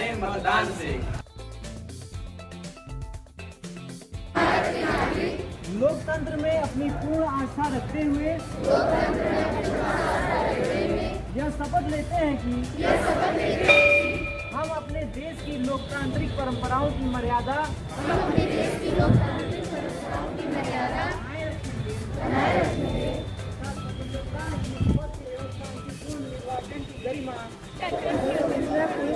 हमारे मतदान से। लोकतंत्र में अपनी पूर्ण आस्था रखते हुए यह शपथ लेते हैं कि हम अपने देश की लोकतांत्रिक परंपराओं की मर्यादा बनाए रखेंगे तथा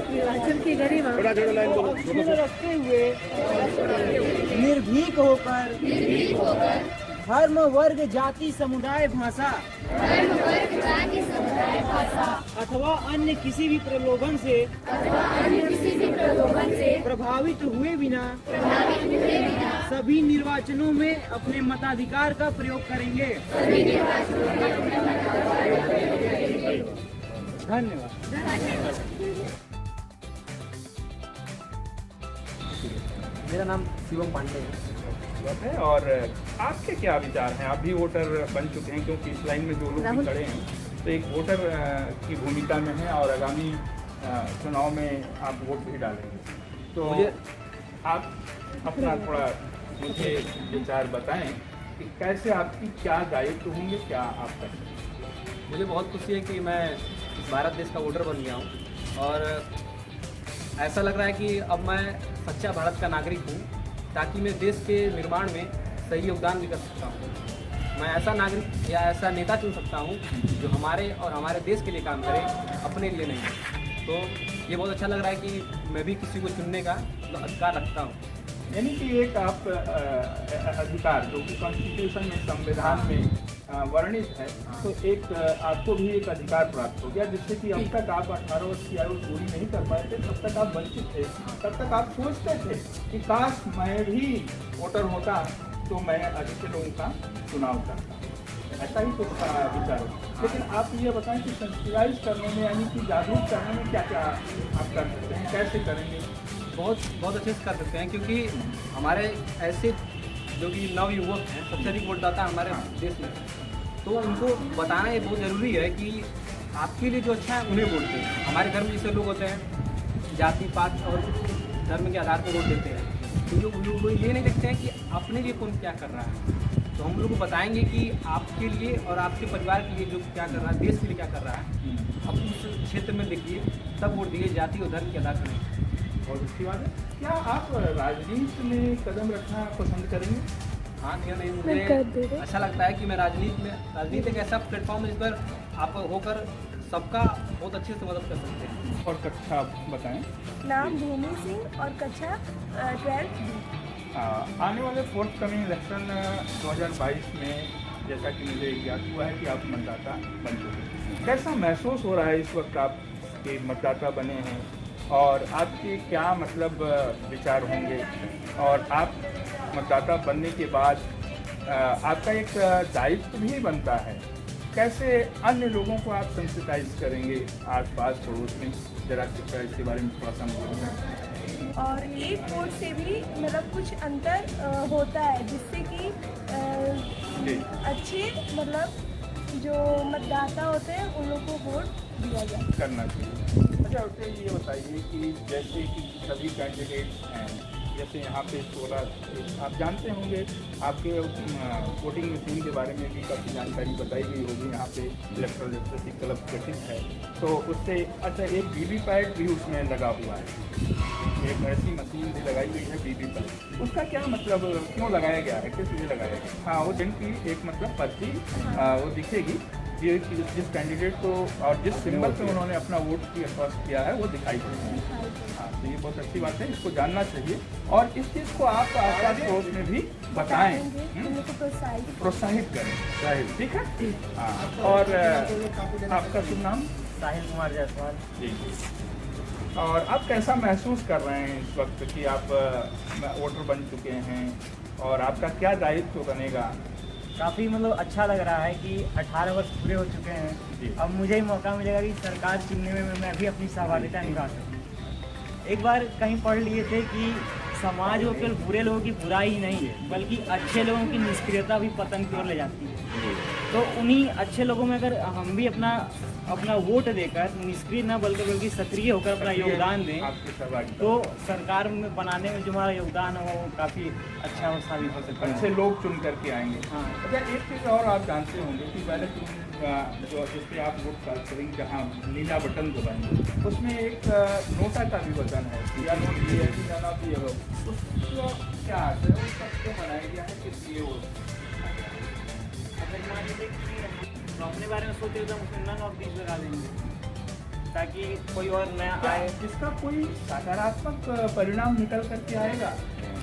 निर्वाचन की गरिमा अक्षुण्ण रखते हुए निर्भीक होकर धर्म वर्ग जाति समुदाय भाषा अथवा अन्य किसी भी प्रलोभन से प्रभावित हुए बिना सभी निर्वाचनों में अपने मताधिकार का प्रयोग करेंगे। धन्यवाद। मेरा नाम शिवम पांडे है। और आपके क्या विचार हैं? आप भी वोटर बन चुके हैं, क्योंकि इस लाइन में जो लोग भी खड़े हैं तो एक वोटर की भूमिका में है और आगामी चुनाव में आप वोट भी डालेंगे, तो आप अपना थोड़ा मुझे विचार बताएं कि कैसे आपकी क्या दायित्व होंगे, क्या आप कर सकते हैं। मुझे बहुत खुशी है कि मैं भारत देश का वोटर बन गया हूँ और ऐसा लग रहा है कि अब मैं सच्चा भारत का नागरिक हूँ, ताकि मैं देश के निर्माण में सही योगदान भी कर सकता हूँ। मैं ऐसा नागरिक या ऐसा नेता चुन सकता हूँ जो हमारे और हमारे देश के लिए काम करे, अपने लिए नहीं। तो ये बहुत अच्छा लग रहा है कि मैं भी किसी को चुनने का अधिकार रखता हूँ। यानी कि एक आप अधिकार जो कि कॉन्स्टिट्यूशन में, संविधान में वर्णित है, तो एक आपको भी एक अधिकार प्राप्त हो गया, जिससे कि अब तक आप 18 वर्ष की आयु पूरी नहीं कर पाए थे, तब तक आप वंचित थे, तब तक आप सोचते थे कि काश मैं भी वोटर होता तो मैं अधिक लोगों का चुनाव करता। ऐसा ही कुछ विचार हो। लेकिन आप ये बताएं कि सेंसिटाइज करने में, यानी कि जागरूक करने में क्या क्या आप कर सकते हैं, कैसे करेंगे? बहुत अच्छे से कर सकते हैं, क्योंकि हमारे ऐसे जो कि नवयुवक हैं, सबसे अधिक वोटदाता हमारे देश में, तो उनको बताना ये बहुत ज़रूरी है कि आपके लिए जो अच्छा है उन्हें वोट दें। हमारे घर में जैसे लोग होते हैं जाति पात और धर्म के आधार पर वोट देते हैं, क्योंकि वो ये नहीं देखते हैं कि अपने लिए कौन क्या कर रहा है। तो हम लोग को बताएंगे कि आपके लिए और आपके परिवार के लिए जो क्या कर रहा है, देश के लिए क्या कर रहा है, आप उस क्षेत्र में देखिए, तब वोट दीजिए, जाति और धर्म के आधार पर नहीं। बहुत अच्छी बात है। क्या आप राजनीति में कदम रखना पसंद करेंगे? हाँ, नहीं, मुझे अच्छा लगता है कि मैं राजनीति एक ऐसा प्लेटफॉर्म है जिस पर आप होकर सबका बहुत अच्छे से मदद कर सकते हैं। और कक्षा बताएं। नाम भूमि सिंह और कक्षा 12 आने वाले फोर्थ कमिंग इलेक्शन 2022 में जैसा कि मुझे ज्ञात हुआ है कि आप मतदाता बन चुके हैं, कैसा महसूस हो रहा है इस वक्त आप के मतदाता बने हैं, और आपके क्या मतलब विचार होंगे, और आप मतदाता बनने के बाद आपका एक दायित्व भी बनता है, कैसे अन्य लोगों को आप सेंसिटाइज करेंगे आस पास पड़ोस में? जरा इसके बारे में थोड़ा सा मुझे। और एक वोट से भी मतलब कुछ अंतर होता है, जिससे कि अच्छे मतलब जो मतदाता होते हैं उन लोगों को वोट दिया जाए, करना चाहिए। अच्छा, उससे ये बताइए कि जैसे कि सभी कैंडिडेट्स हैं, जैसे यहाँ पे 16 आप जानते होंगे, आपके वोटिंग मशीन के बारे में भी काफ़ी जानकारी बताई गई होगी। यहाँ पे इलेक्ट्रल लिटरेसी क्लब गठित है, तो उससे अच्छा एक वीवीपैट भी उसमें लगा हुआ है, एक ऐसी मशीन भी लगाई गई है वीवीपैट। उसका क्या मतलब, क्यों लगाया गया है, किस लिए लगाया गया? हाँ, वो दिन की एक मतलब पर्ची वो दिखेगी, जिस कैंडिडेट को और जिस सिंबल पे उन्होंने अपना वोट किया है वो दिखाई देगा। हाँ, तो ये बहुत अच्छी बात है, इसको जानना चाहिए और इस चीज़ को आप आसपास पड़ोस में भी बताएं, प्रोत्साहित करें। ठीक है। हाँ, और आपका शुभ नाम? साहिल कुमार जायसवाल जी। और आप कैसा महसूस कर रहे हैं इस वक्त कि आप वोटर बन चुके हैं, और आपका क्या दायित्व बनेगा? काफ़ी मतलब अच्छा लग रहा है कि 18 वर्ष पूरे हो चुके हैं, अब मुझे ही मौका मिलेगा कि सरकार चुनने में मैं भी अपनी सहभागिता निभा सकूँ। एक बार कहीं पढ़ लिए थे कि समाज में केवल बुरे लोगों की बुराई ही नहीं, बल्कि अच्छे लोगों की निष्क्रियता भी पतन की ओर ले जाती है। तो उन्हीं अच्छे लोगों में अगर हम भी अपना वोट देकर निष्क्रिय न बल्कि सक्रिय होकर अपना योगदान दें आपके सहभागिता तो सरकार में बनाने में जो हमारा योगदान है वो काफ़ी अच्छा और साबित हो सकता है। अच्छे लोग चुन करके आएंगे। हाँ। अच्छा, एक चीज़ और आप जानते होंगे कि बैलेट जो जिस पे आप वोट कास्ट करेंगे, जहाँ नीला बटन दबाएंगे, उसमें एक नोटा का भी बटन है, या नोट ये है कि जाना भी है, उसको क्या आता है, उसका क्यों बनाया गया है, किस लिए वो? अगर मान लीजिए कि हम अपने बारे में सोचे तो हम उसमें नन ऑफ दीज लगा देंगे ताकि कोई और नया आए। इसका कोई सकारात्मक परिणाम निकल करके आएगा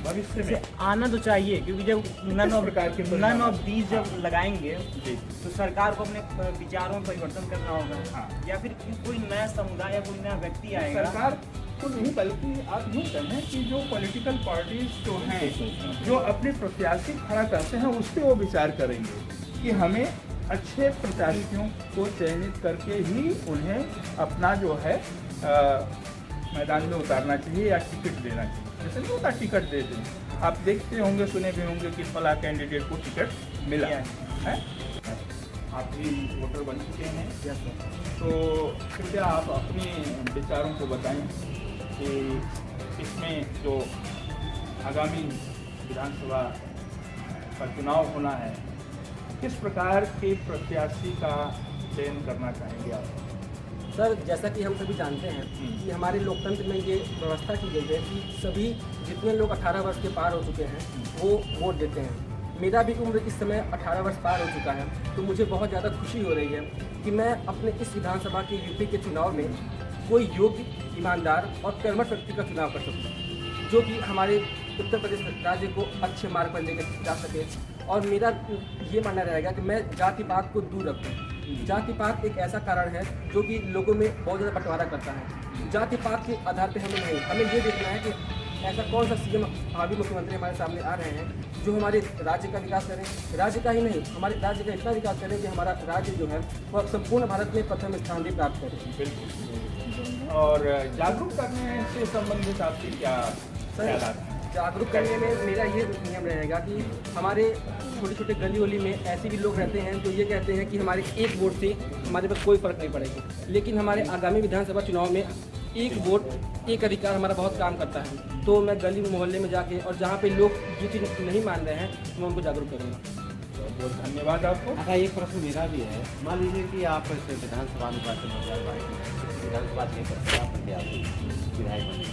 भविष्य में? आना तो चाहिए, क्योंकि जब नन ऑफ दीज जब लगाएंगे जी। तो सरकार को अपने विचारों में परिवर्तन करना होगा। हाँ। या फिर कोई नया समुदाय या कोई नया व्यक्ति आएगा। सरकार को नहीं, बल्कि आप यूँ कहें कि जो पॉलिटिकल पार्टीज जो हैं, जो अपने प्रत्याशी खड़ा करते हैं, उस पर वो विचार करेंगे कि हमें अच्छे प्रत्याशियों को चयनित करके ही उन्हें अपना जो है मैदान में उतारना चाहिए या टिकट देना चाहिए। जैसे नहीं होता टिकट दे दें, आप देखते होंगे, सुने भी होंगे कि फला कैंडिडेट को टिकट मिला है। आप भी वोटर बन चुके हैं, तो कृपया आप अपने विचारों को बताएं कि इसमें जो आगामी विधानसभा का चुनाव होना है, किस प्रकार के प्रत्याशी का चयन करना चाहेंगे आप? सर, जैसा कि हम सभी जानते हैं कि हमारे लोकतंत्र में ये व्यवस्था की गई है कि सभी जितने लोग 18 वर्ष के पार हो चुके हैं वो वोट देते हैं। मेरा भी उम्र इस समय 18 वर्ष पार हो चुका है, तो मुझे बहुत ज़्यादा खुशी हो रही है कि मैं अपने इस विधानसभा के यूपी के चुनाव में कोई योग्य, ईमानदार और कर्मठ व्यक्ति का चुनाव कर सकूँ, जो कि हमारे उत्तर प्रदेश राज्य को अच्छे मार्ग पर लेकर जा सके। और मेरा ये मानना रहेगा कि मैं जाति पात को दूर रखूँ। जाति पात एक ऐसा कारण है जो कि लोगों में बहुत ज़्यादा बंटवारा करता है। जाति पात के आधार पे हमें ये देखना है कि ऐसा कौन सा सीएम, भावी मुख्यमंत्री हमारे सामने आ रहे हैं जो हमारे राज्य का विकास करें, राज्य का ही नहीं हमारे राज्य का इतना विकास करें कि हमारा राज्य जो है वो संपूर्ण भारत में प्रथम स्थान भी प्राप्त करे। बिल्कुल। और जागरूक करने से संबंधित आपकी क्या ख्यालात हैं? जागरूक करने में मेरा ये नियम रहेगा कि हमारे छोटे छोटे गली वली में ऐसे भी लोग रहते हैं जो ये कहते हैं कि हमारे एक वोट से हमारे पर कोई फ़र्क नहीं पड़ेगा, लेकिन हमारे आगामी विधानसभा चुनाव में एक वोट एक अधिकार हमारा बहुत काम करता है। तो मैं गली मोहल्ले में जाके और जहाँ पे लोग ये चीज़ नहीं मान रहे हैं मैं उनको जागरूक करूँगा। बहुत बहुत धन्यवाद आपको। अच्छा, एक प्रश्न मेरा भी है। मान लीजिए कि आप ऐसे विधानसभा निर्वाचन 2022 विधानसभा क्षेत्र से आप प्रत्याशी विधायक बने,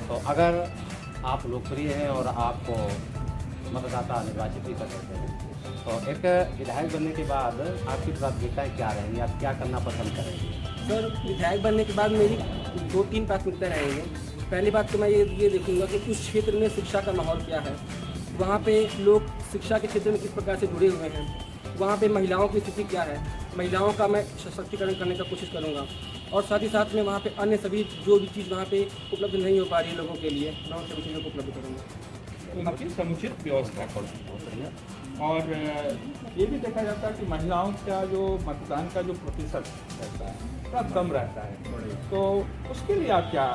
तो अगर आप लोकप्रिय हैं और आपको मतदाता निर्वाचित भी कर सकते हैं, तो एक विधायक बनने के बाद आपकी प्राथमिकताएं क्या रहेंगी? आप क्या करना पसंद करेंगे? सर, विधायक बनने के बाद मेरी 2-3 प्राथमिकताएं रहेंगी। पहली बात तो मैं ये देखूंगा कि उस क्षेत्र में शिक्षा का माहौल क्या है, वहाँ पे लोग शिक्षा के क्षेत्र में किस प्रकार से जुड़े हुए हैं, वहाँ पे महिलाओं की स्थिति क्या है, महिलाओं का मैं सशक्तिकरण करने का कोशिश करूँगा। और साथ ही साथ में वहाँ पे अन्य सभी जो भी चीज़ वहाँ पे उपलब्ध नहीं हो पा रही है लोगों के लिए, मैं उन सभी चीज़ों को उपलब्ध करूँगा। उनकी समुचित व्यवस्था करें। और ये भी देखा जाता है कि महिलाओं का जो मतदान का जो प्रतिशत रहता है थोड़ा कम रहता है, तो उसके लिए आप क्या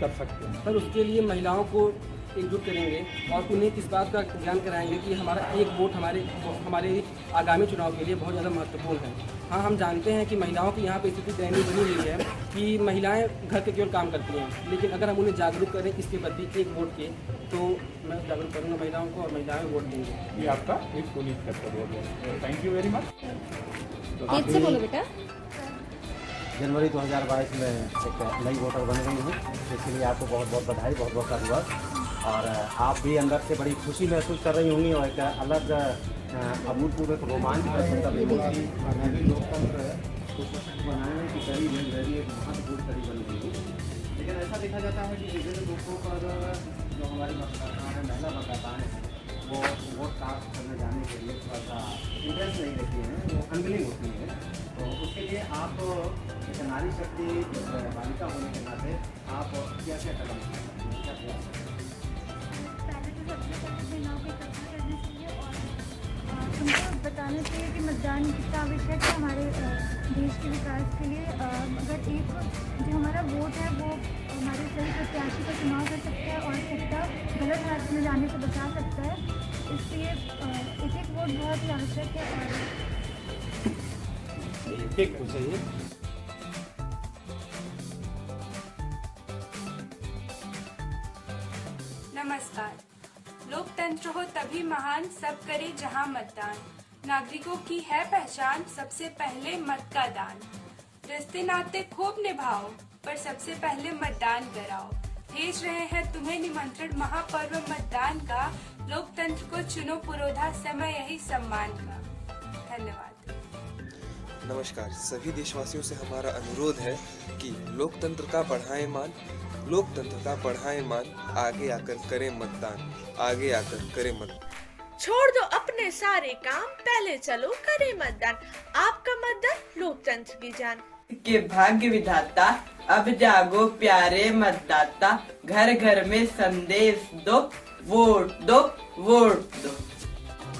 कर सकते हैं? सर, उसके लिए महिलाओं को एकजुट करेंगे और उन्हें इस बात का ज्ञान कराएंगे कि हमारा एक वोट हमारे आगामी चुनाव के लिए बहुत ज़्यादा महत्वपूर्ण है। हाँ, हम जानते हैं कि महिलाओं की यहाँ पे स्थिति दयनीय बनी हुई है कि महिलाएं घर के केवल काम करती हैं, लेकिन अगर हम उन्हें जागरूक करें इसके प्रति एक वोट के, तो मैं जागरूक करूँगा महिलाओं को और महिलाएं वोट देंगे। ये आपका एक पुनीत कर्तव्य है। Thank you very much. आप से बोलो बेटा। जनवरी 2022 में एक नई वोटर बन गई हूँ, इसके लिए आपको बहुत बहुत बधाई, बहुत बहुत धन्यवाद। और आप भी अंदर से बड़ी खुशी महसूस कर रही होंगी और एक अलग अभूतपूर्व एक रोमांच महसूस कर रही होंगी। मैं भी लोकतंत्र को सशक्त बनाने की कड़ी मेरी एक महत्वपूर्ण कड़ी बन गई हूँ। लेकिन ऐसा देखा जाता है कि विभिन्न लोगों पर जो हमारे मतदाता हैं, महिला मतदाता हैं, वो वोट कास्ट करने जाने के लिए थोड़ा सा इंटरेस्ट नहीं रखती हैं, वो अनविलिंग होती हैं। तो उसके लिए आप एक नारी शक्ति बालिका होने के नाते आप क्या क्या कदम उठाएंगे? क्या प्रयास करेंगे? पहले तो सबसे पहले महिलाओं को इकट्ठा करना चाहिए और उनको बताना चाहिए कि मतदान कितना आवश्यक है हमारे देश के विकास के लिए। अगर एक जो हमारा वोट है वो हमारे सही प्रत्याशी का चुनाव कर सकता है और सत्ता गलत हाथ में जाने से बचा सकता है, इसलिए एक एक वोट बहुत ही आवश्यक है। और ठीक पूछिए। नमस्कार। लोकतंत्र हो तभी महान, सब करे जहां मतदान। नागरिकों की है पहचान, सबसे पहले मत का दान। रिश्ते नाते खूब निभाओ, पर सबसे पहले मतदान कराओ। भेज रहे हैं तुम्हें निमंत्रण महापर्व मतदान का। लोकतंत्र को चुनो पुरोधा, समय यही सम्मान का। धन्यवाद। नमस्कार। सभी देशवासियों से हमारा अनुरोध है कि लोकतंत्र का बढ़ाएं मान, लोकतंत्र का बढ़ाएं मान, आगे आकर करें मतदान, आगे आकर करें मतदान। छोड़ दो अपने सारे काम, पहले चलो करें मतदान। आपका मतदान लोकतंत्र की जान। के भाग्य विधाता अब जागो प्यारे मतदाता, घर घर में संदेश दो, वोट दो, वोट दो।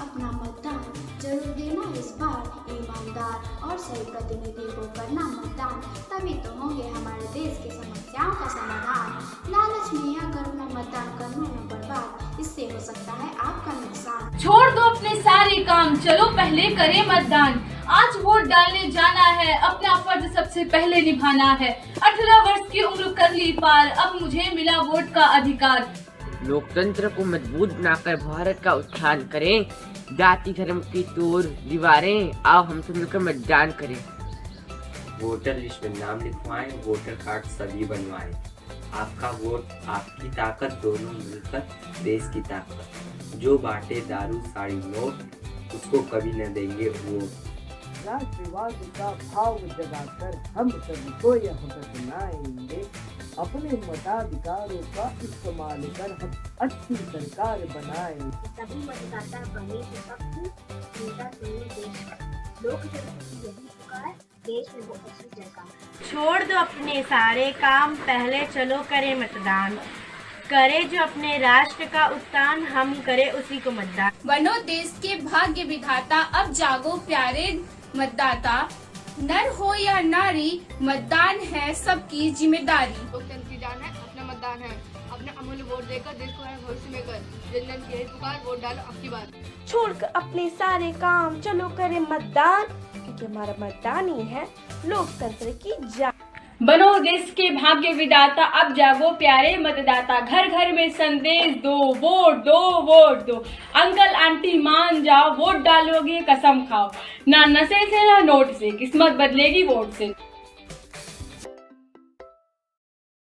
अपना मतदान जरूर देना इस बार, ईमानदार और सही प्रतिनिधि को करना मतदान, तभी तो होंगे हमारे देश की समस्याओं का समाधान। लालच में आकर अपना मतदान करना न बर्बाद, इससे हो सकता है आपका नुकसान। छोड़ दो अपने सारे काम, चलो पहले करें मतदान। आज वोट डालने जाना है, अपना फर्ज सबसे पहले निभाना है। 18 वर्ष की उम्र कर ली पार, अब मुझे मिला वोट का अधिकार। लोकतंत्र को मजबूत बनाकर भारत का उत्थान करें। जाति धर्म की तोड़ दीवारें, आओ हम सब मिलकर मतदान करें। वोटर लिस्ट में नाम लिखवाएं, वोटर कार्ड सभी बनवाएं। आपका वोट आपकी ताकत, दोनों मिलकर देश की ताकत। जो बांटे दारू साड़ी नोट, उसको कभी न देंगे वोट। राष्ट्रवाद का भाव जगाकर हम सभी को यह बनाएंगे, अपने मताधिकारों का इस्तेमाल कर हम अच्छी सरकार बनाएंगे। सभी मतदाता बने चिंता देश का, लोकतंत्र की यही पुकार, देश में वो अच्छी सरकार। छोड़ दो अपने सारे काम, पहले चलो करें मतदान। करे जो अपने राष्ट्र का उत्थान, हम करे उसी को मतदान। बनो देश के भाग्य विधाता, अब जागो प्यारे मतदाता। नर हो या नारी, मतदान है सबकी जिम्मेदारी। लोकतंत्र की जान है, अपना मतदान है। अपने अमूल्य वोट देकर देश को भविष्य में कर। जन जन की यही पुकार, वोट डालो अब की बार। छोड़कर अपने सारे काम, चलो करें मतदान, क्योंकि हमारा मतदान ही है लोकतंत्र की जान। बनो देश के भाग्य विधाता, अब जागो प्यारे मतदाता। घर घर में संदेश दो, वोट दो, वोट दो। अंकल आंटी मान जाओ, वोट डालोगे कसम खाओ। ना नशे से ना नोट से, किस्मत बदलेगी वोट से।